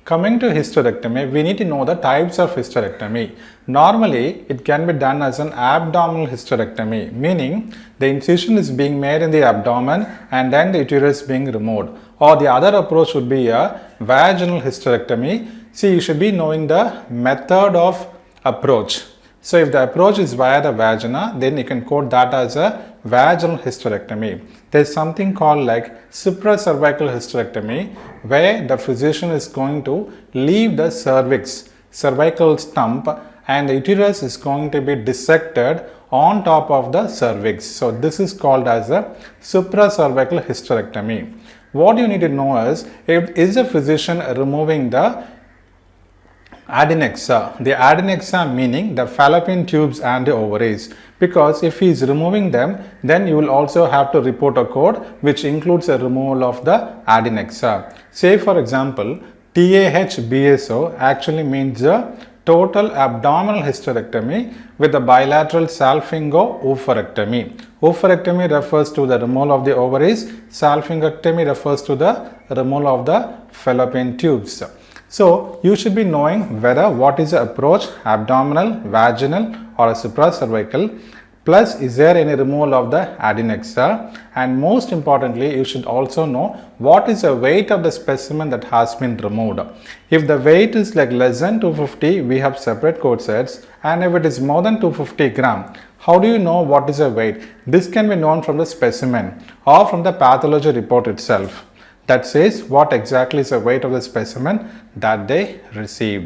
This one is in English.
Coming to hysterectomy, we need to know the types of hysterectomy. Normally, it can be done as an abdominal hysterectomy, meaning the incision is being made in the abdomen and then the uterus being removed. Or the other approach would be a vaginal hysterectomy. See, you should be knowing the method of approach. So, if the approach is via the vagina, then you can quote that as a vaginal hysterectomy. There is something called like supracervical hysterectomy, where the physician is going to leave the cervix, cervical stump, and the uterus is going to be dissected on top of the cervix. So, this is called as a supracervical hysterectomy. What you need to know is the physician removing the adnexal. The adnexal meaning the fallopian tubes and the ovaries, because if he is removing them, then you will also have to report a code which includes a removal of the adnexal. Say for example, TAHBSO actually means a total abdominal hysterectomy with a bilateral Salphingo-oophorectomy. Oophorectomy refers to the removal of the ovaries. Salphingo-octomy refers to the removal of the fallopian tubes. So, you should be knowing whether what is the approach, abdominal, vaginal or a supracervical, plus is there any removal of the adnexal, and most importantly, you should also know what is the weight of the specimen that has been removed. If the weight is like less than 250, we have separate code sets, and if it is more than 250 gram, how do you know what is the weight? This can be known from the specimen or from the pathology report itself. That says what exactly is the weight of the specimen that they received.